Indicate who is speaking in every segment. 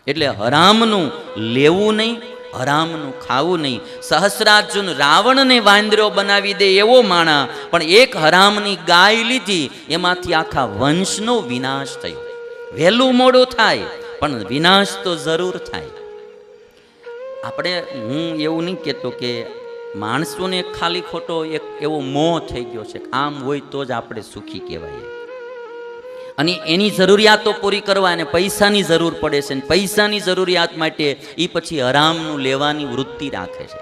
Speaker 1: એટલે હરામનું લેવું નહીં, હરામનું ખાવું નહીં. સહસ્રાર્જુન રાવણને વાંદરો બનાવી દે એવો માણા, પણ એક હરામની ગાય લીધી, એમાંથી આખા વંશનો વિનાશ થયો. વહેલું મોડું થાય પણ વિનાશ તો જરૂર થાય. આપણે હું એવું નહીં કહેતો કે માણસોને ખાલી ખોટો એક એવો મોહ થઈ ગયો છે, આમ હોય તો જ આપણે સુખી કહેવાય, અને એની જરૂરિયાતો પૂરી કરવા અને પૈસાની જરૂર પડે છે, અને પૈસાની જરૂરિયાત માટે એ પછી હરામનું લેવાની વૃત્તિ રાખે છે.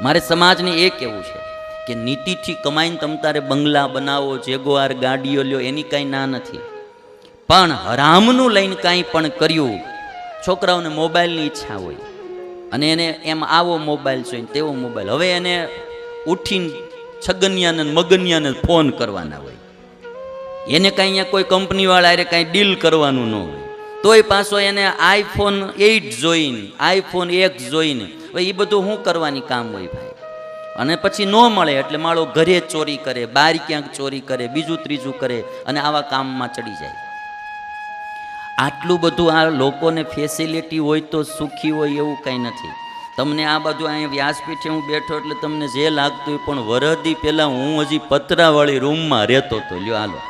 Speaker 1: મારે સમાજને એ કહેવું છે કે નીતિથી કમાઈને તમ તારે બંગલા બનાવો, જેગોઆર ગાડીઓ લ્યો, એની કાંઈ ના નથી, પણ હરામનું લઈને કાંઈ પણ કર્યું. છોકરાઓને મોબાઈલની ઈચ્છા હોય અને એને એમ આવો મોબાઈલ જોઈએ, તેવો મોબાઈલ. હવે એને ઉઠીને છગનિયાને મગનિયાને ફોન કરવાના હોય, એને કાંઈ અહીંયા કોઈ કંપનીવાળા અરે કાંઈ ડીલ કરવાનું ન હોય, તોય પાછો એને iPhone 8 જોઈને, iPhone X જોઈને, હવે એ બધું શું કરવાની કામ હોય ભાઈ? અને પછી ન મળે એટલે માળો ઘરે ચોરી કરે, બહાર ક્યાંક ચોરી કરે, બીજું ત્રીજું કરે, અને આવા કામમાં ચડી જાય. આટલું બધું આ લોકોને ફેસિલિટી હોય તો સુખી હોય એવું કંઈ નથી. તમને આ બધું અહીંયા વ્યાસપીઠે હું બેઠો એટલે તમને જે લાગતું હોય, પણ વરદી પહેલાં હું હજી પતરાવાળી રૂમમાં રહેતો હતો. લ્યો હાલો,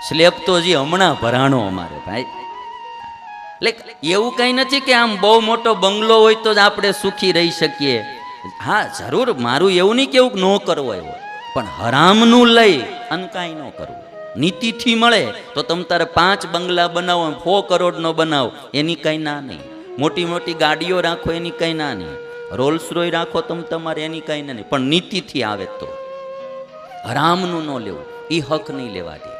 Speaker 1: સ્લેબ તો હજી હમણાં ભરાણો અમારે ભાઈ. એટલે એવું કંઈ નથી કે આમ બહુ મોટો બંગલો હોય તો જ આપણે સુખી રહી શકીએ. હા જરૂર, મારું એવું નહીં કેવું ન કરવો એવો, પણ હરામનું લઈ અને કાંઈ ન કરવું. નીતિથી મળે તો તમ તારે 5 બંગલા બનાવો, 100 કરોડનો બનાવો, એની કંઈ ના નહીં. મોટી મોટી ગાડીઓ રાખો, એની કંઈ ના નહીં. રોલ્સ રોય રાખો તમારે, એની કંઈ ના નહીં. પણ નીતિથી આવે તો હરામનું ન લેવું, એ હક નહીં લેવા દે.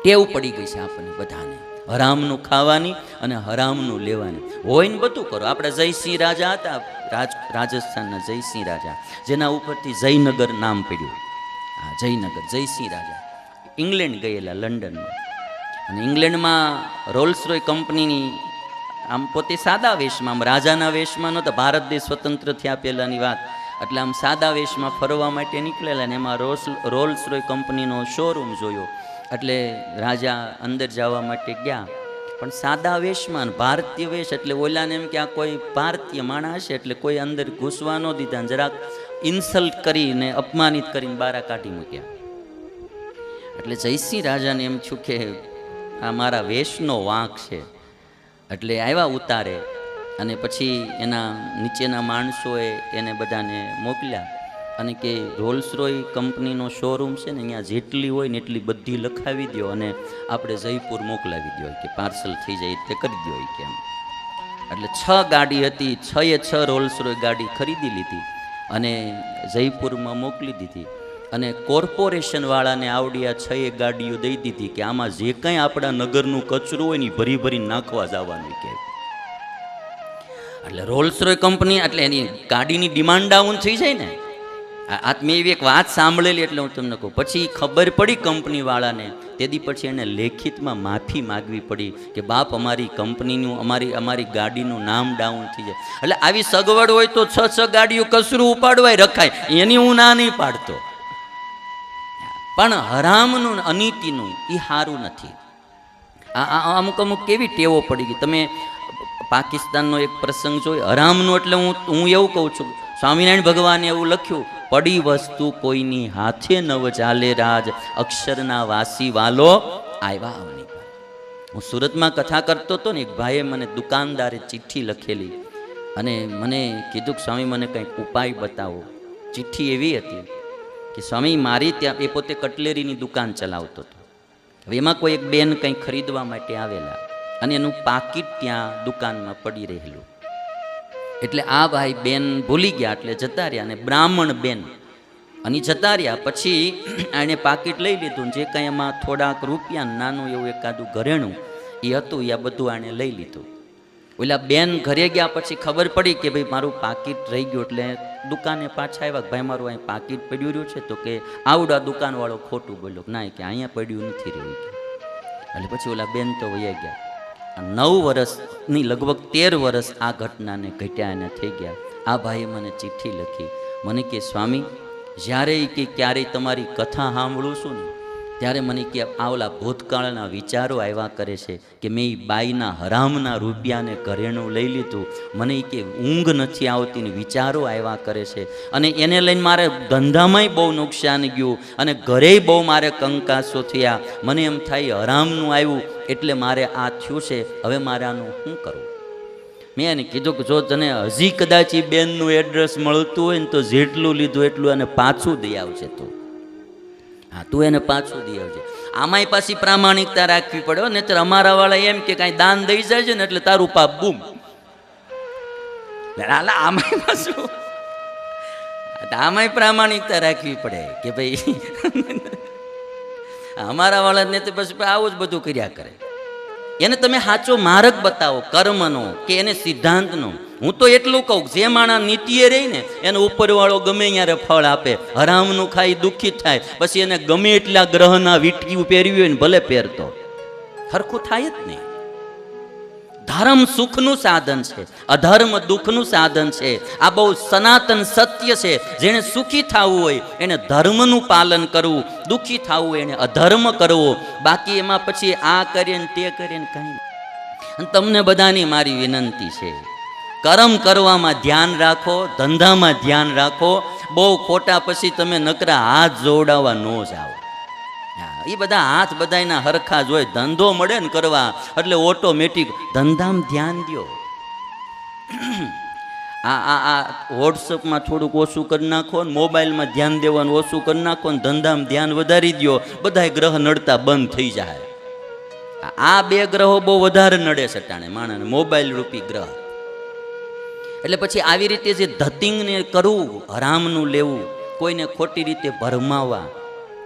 Speaker 1: ટેવ પડી ગઈ છે આપણને બધાને હરામનું ખાવાની અને હરામનું લેવાની. હોય ને બધું કરો. આપણે જયસિંહ રાજા હતા, રાજસ્થાનના જયસિંહ રાજા, જેના ઉપરથી જયનગર નામ પડ્યું. હા, જયનગર, જયસિંહ રાજા ઇંગ્લેન્ડ ગયેલા, લંડનમાં. અને ઇંગ્લેન્ડમાં રોલ્સ રોય કંપનીની આમ પોતે સાદા વેશમાં, આમ રાજાના વેશમાં નહોતા. ભારત દેશ સ્વતંત્ર થયા પહેલાંની વાત, એટલે આમ સાદા વેશમાં ફરવા માટે નીકળેલા, ને એમાં રોલ્સ રોય કંપનીનો શોરૂમ જોયો. એટલે રાજા અંદર જવા માટે ગયા, પણ સાદા વેશમાં, ભારતીય વેશ, એટલે ઓલાને એમ કે આ કોઈ ભારતીય માણસ હશે, એટલે કોઈ અંદર ઘૂસવા ન દીધા, જરાક ઇન્સલ્ટ કરીને, અપમાનિત કરીને બહાર કાઢી મૂક્યા. એટલે જયસિંહ રાજાને એમ થયું કે આ મારા વેશનો વાંક છે, એટલે આવ્યા ઉતારે. અને પછી એના નીચેના માણસોએ એને બધાને મોકલ્યા અને કે રોલ્સ રોય કંપનીનો શોરૂમ છે ને, અહીંયા જેટલી હોય ને એટલી બધી લખાવી દો અને આપણે જયપુર મોકલાવી દો, કે પાર્સલ થઈ જાય એટલે કરી દો કે એમ. એટલે 6 ગાડી હતી, 6 રોલ્સ રોય ગાડી ખરીદી લીધી અને જયપુરમાં મોકલી દીધી. અને કોર્પોરેશનવાળાને આવડી આ 6 ગાડીઓ દઈ દીધી કે આમાં જે કંઈ આપણા નગરનું કચરું હોય ને ભરી ભરી નાખવા જવાનું કે. એટલે રોલ્સ રોય કંપની, એટલે એની ગાડીની ડિમાન્ડ ડાઉન થઈ જાય ને. આ મેં એવી એક વાત સાંભળેલી, એટલે હું તમને કહું. પછી ખબર પડી કંપનીવાળાને, તેથી પછી એને લેખિતમાં માફી માગવી પડી કે બાપ, અમારી કંપનીનું, અમારી ગાડીનું નામ ડાઉન થઈ જાય. એટલે આવી સગવડ હોય તો 6 ગાડીઓ કચરું ઉપાડવાય રખાય, એની હું ના નહીં પાડતો. પણ હરામનું, અનીતિનું એ સારું નથી. અમુક કેવી ટેવો પડી ગઈ. તમે પાકિસ્તાનનો એક પ્રસંગ જોયો હરામનો, એટલે હું એવું કહું છું, સ્વામિનારાયણ ભગવાને એવું લખ્યું, પડી વસ્તુ કોઈની હાથે નવ ચાલે રાજ, અક્ષરના વાસી વાલો આવ્યા આવની. હું સુરતમાં કથા કરતો હતો ને, એક ભાઈએ મને, દુકાનદારે ચિઠ્ઠી લખેલી અને મને કીધું કે સ્વામી મને કંઈક ઉપાય બતાવો. ચિઠ્ઠી એવી હતી કે સ્વામી, મારી ત્યાં, એ પોતે કટલેરીની દુકાન ચલાવતો હતો. હવે એમાં કોઈ એક બેન કંઈ ખરીદવા માટે આવેલા અને એનું પાકીટ ત્યાં દુકાનમાં પડી રહેલું. એટલે આ ભાઈ બેન ભૂલી ગયા એટલે જતા રહ્યા, અને બ્રાહ્મણ બેન અને જતા રહ્યા. પછી એણે પાકીટ લઈ લીધું, જે કંઈ એમાં થોડાક રૂપિયા, નાનું એવું એકાદું ઘરેણું એ હતું, એ બધું આણે લઈ લીધું. ઓલા બેન ઘરે ગયા પછી ખબર પડી કે ભાઈ મારું પાકીટ રહી ગયું. એટલે દુકાને પાછા આવ્યા, ભાઈ મારું અહીં પાકીટ પડ્યું રહ્યું છે. તો કે આવડા દુકાનવાળો ખોટું બોલ્યો, ના કે અહીંયા પડ્યું નથી રહ્યું. એટલે પછી ઓલા બેન તો વયા ગયા. 9 વર્ષની, લગભગ 13 વર્ષ આ ઘટનાને ઘટ્યા એને થઈ ગયા. આ ભાઈએ મને ચિઠ્ઠી લખી, મને કે સ્વામી, જ્યારે કે ક્યારેય તમારી કથા સાંભળું છું ને, ત્યારે મને કે આવલા ભૂતકાળના વિચારો આવ્યા કરે છે કે મેં એ બાઈના હરામના રૂપિયાને ઘરેણું લઈ લીધું, મને કે ઊંઘ નથી આવતી ને વિચારો આવ્યા કરે છે, અને એને લઈને મારે ધંધામાંય બહુ નુકસાન ગયું અને ઘરે બહુ મારે કંકાસો થયા. મને એમ થાય હરામનું આવ્યું એટલે મારે આ થયું છે, હવે મારે આનું શું કરવું? મેં એને કીધું કે જો તને હજી કદાચ એ બેનનું એડ્રેસ મળતું હોય ને તો જેટલું લીધું એટલું એને પાછું દઈ આવશે તું. હા, તું એને પાછું દઈ આવજે. આમાંય પાછી પ્રામાણિકતા રાખવી પડે, નહીંતર અમારા વાળા એમ કે કાંઈ દાન દઈ જાય છે ને એટલે તારું પાપ બૂમ. આમાંય પાછું આમાંય પ્રામાણિકતા રાખવી પડે કે ભાઈ અમારા વાળાને તો પછી આવું જ બધું કર્યા કરે. એને તમે સાચો માર્ગ બતાવો કર્મનો કે એને સિદ્ધાંતનો. હું તો એટલું કહું, જે માણસ નીતિએ રહી ને એને ઉપરવાળો ગમે ત્યારે ફળ આપે. હરામનું ખાઈ દુઃખી થાય, પછી એને ગમે એટલા ગ્રહના વીંટકીયું પહેરવી હોય ને ભલે પહેરતો, સરખું થાય જ નહીં. ધર્મ સુખનું સાધન છે, અધર્મ દુઃખનું સાધન છે. આ બહુ સનાતન સત્ય છે. જેને સુખી થવું હોય એને ધર્મનું પાલન કરવું, દુઃખી થવું હોય એને અધર્મ કરવો. બાકી એમાં પછી આ કરીએ ને તે કરીએ ને કંઈ. અને તમને બધાની મારી વિનંતી છે, કર્મ કરવામાં ધ્યાન રાખો, ધંધામાં ધ્યાન રાખો. બહુ ખોટા પછી તમે નકરા હાથ જોડાવા ન જાઓ. એ બધા હાથ બધાના હરખા જ હોય. ધંધો મળે ને કરવા એટલે ઓટોમેટિક ધંધામાં ધ્યાન દો. આ વોટ્સઅપમાં થોડુંક ઓછું કરી નાખો ને મોબાઈલમાં ધ્યાન દેવાનું ઓછું કરી નાખો ને ધંધામાં ધ્યાન વધારી દો, બધા ગ્રહ નડતા બંધ થઈ જાય. આ બે ગ્રહો બહુ વધારે નડે સટાણે માણસને, મોબાઈલ રૂપી ગ્રહ. એટલે પછી આવી રીતે જે ધતિંગને કરવું, હરામનું લેવું, કોઈને ખોટી રીતે ભરમાવા,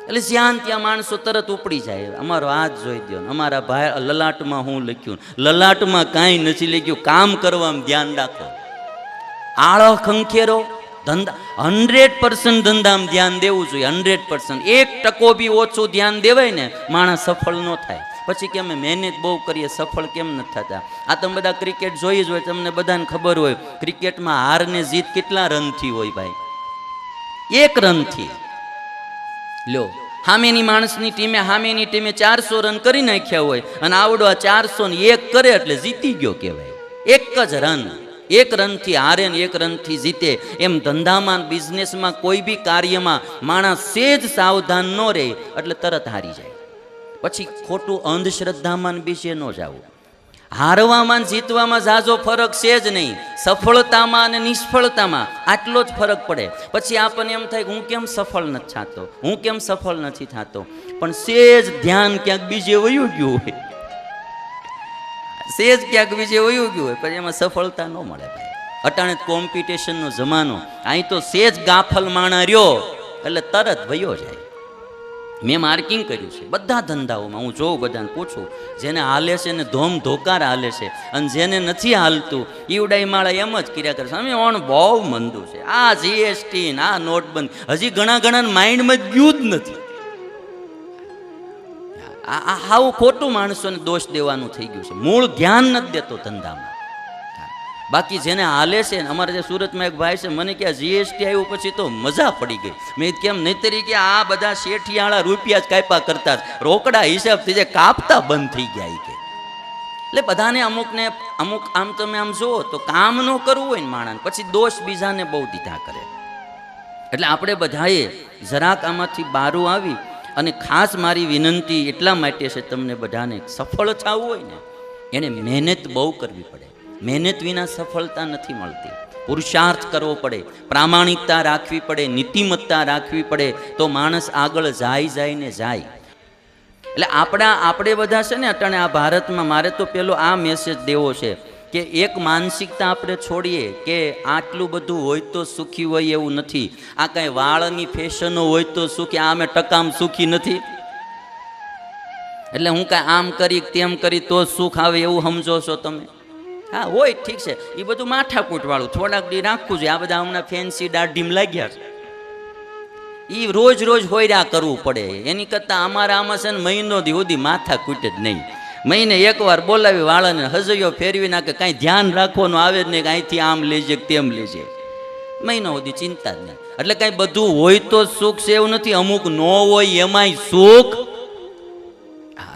Speaker 1: એટલે જ્યાં ત્યાં માણસો તરત ઉપડી જાય. અમારો હાથ જોઈ દો, અમારા ભાઈ લલાટમાં હું લખ્યું, લલાટમાં કાંઈ નથી લખ્યું. કામ કરવામાં ધ્યાન રાખો. આળો ખંખેરો ધંધા 100% ધંધામાં ધ્યાન દેવું જોઈએ. 100%. 1% બી ઓછું ધ્યાન દેવાય ને માણસ સફળ ન થાય. પછી કે અમે મહેનત બહુ કરીએ, સફળ કેમ નથી થતા? આ તમે બધા ક્રિકેટ જોઈ જ હોય, તમને બધાને ખબર હોય ક્રિકેટમાં હાર ને જીત કેટલા રનથી હોય ભાઈ? 1 રનથી. લો, સામેની માણસની ટીમે સામેની ટીમે 400 રન કરી નાખ્યા હોય અને આવડો 401 કરે એટલે જીતી ગયો કહેવાય. 1 જ રન. 1 રનથી હારે ને 1 રનથી જીતે. એમ ધંધામાં, બિઝનેસમાં, કોઈ બી કાર્યમાં માણસ સેજ સાવધાન ન રહે એટલે તરત હારી જાય. પછી ખોટું અંધશ્રદ્ધામાં વિશે ન જાવું. હારવામાં જીતવામાં ઝાઝો ફરક છે જ નહીં. સફળતામાં અને નિષ્ફળતામાં આટલો જ ફરક પડે. પછી આપણને એમ થાય કે હું કેમ સફળ નથી થતો, હું કેમ સફળ નથી થતો. પણ સેજ ધ્યાન ક્યાંક બીજે વયું ગયું હોય, સેજ ક્યાંક બીજે વયું ગયું હોય, પછી એમાં સફળતા ન મળે ભાઈ. અટાણે કોમ્પિટિશનનો જમાનો. અહીં તો સેજ ગાફલ માણા રહ્યો એટલે તરત વયો જાય. મેં માર્કિંગ કર્યું છે બધા ધંધાઓમાં. હું જોઉં, બધાને પૂછું, જેને હાલે છે ને ધોમ ધોકાર હાલે છે, અને જેને નથી હાલતું ઈવડાઈ માળા એમ જ કર્યા કરે છે અમે ઓણ બહુ મંદું છે, આ જીએસટી ને આ નોટબંધી. હજી ઘણા માઇન્ડમાં ગયું જ નથી. આ આવું ખોટું માણસોને દોષ દેવાનું થઈ ગયું છે. મૂળ ધ્યાન નથી દેતો ધંધામાં. બાકી જેને હાલે છે ને, અમારે જે સુરતમાં એક ભાઈ છે, મને કે જીએસટી આવ્યું પછી તો મજા પડી ગઈ. મેં કેમ? નહીં તરીકે આ બધા શેઠિયાળા રૂપિયા જ કાપ્યા કરતા, રોકડા હિસાબથી જે કાપતા બંધ થઈ ગયા કે. એટલે બધાને અમુક આમ તમે આમ જુઓ તો કામ ન કરવું હોય ને માણસ, પછી દોષ બીજાને બહુ દીધા કરે. એટલે આપણે બધાએ જરાક આમાંથી બારું આવી. અને ખાસ મારી વિનંતી એટલા માટે છે તમને બધાને, સફળ થવું હોય ને એને મહેનત બહુ કરવી પડે. મહેનત વિના સફળતા નથી મળતી. પુરુષાર્થ કરવો પડે, પ્રામાણિકતા રાખવી પડે, નીતિમત્તા રાખવી પડે, તો માણસ આગળ જાય ને જાય. એટલે આપણે બધા છે ને અટાણે આ ભારતમાં, મારે તો પેલો આ મેસેજ દેવો છે કે એક માનસિકતા આપણે છોડીએ કે આટલું બધું હોય તો સુખી હોય એવું નથી. આ કાંઈ વાળની ફેશનો હોય તો સુખી, આ અમે ટકામ સુખી નથી. એટલે હું કાંઈ આમ કરી તેમ કરી તો સુખ આવે એવું સમજો છો તમે? હા હોય, ઠીક છે, એ બધું માથાકૂટ વાળું થોડાક દી રાખવું જોઈએ. આ બધા હમણાં ફેન્સી દાઢીમ લાગ્યા છે, એ રોજ હોયરા કરવું પડે. એની કરતાં અમારા આમાં છે ને મહિનો દી સુધી માથાકૂટ જ નહીં. મહિને એકવાર બોલાવી વાળાને હજયો ફેરવી નાખે, કાંઈ ધ્યાન રાખવાનું આવે જ નહીં કે અહીંથી આમ લેજે તેમ લેજે. મહિનો સુધી ચિંતા જ નહીં. એટલે કાંઈ બધું હોય તો સુખ છે એવું નથી. અમુક ન હોય એમાંય સુખ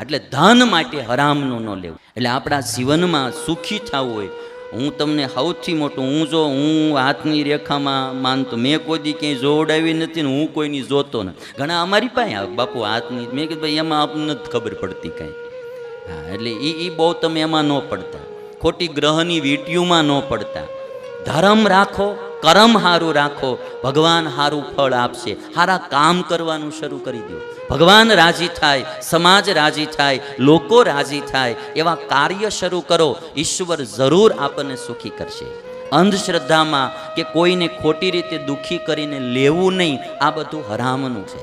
Speaker 1: એટલે ધન માટે હરામનું ન લેવું. એટલે આપણા જીવનમાં સુખી થવું હોય, હું તમને સૌથી મોટું, હું હાથની રેખામાં માનતો, મેં કોઈ દી ક્યાંય જોવડાવી નથી ને હું કોઈની જોતો નથી. ઘણા અમારી પાસે આવે, બાપુ હાથની, મેં કીધું ભાઈ એમાં આપણને નથી ખબર પડતી કાંઈ. હા, એટલે એ બહુ તમે એમાં ન પડતા, ખોટી ગ્રહની વીંટીઓમાં ન પડતા. ધર્મ રાખો, કર્મ સારું રાખો, ભગવાન સારું ફળ આપશે. સારા કામ કરવાનું શરૂ કરી દો, ભગવાન રાજી થાય, સમાજ રાજી થાય, લોકો રાજી થાય એવા કાર્ય શરૂ કરો. ઈશ્વર જરૂર આપણને સુખી કરશે. અંધશ્રદ્ધામાં કે કોઈને ખોટી રીતે દુઃખી કરીને લેવું નહીં, આ બધું હરામનું છે.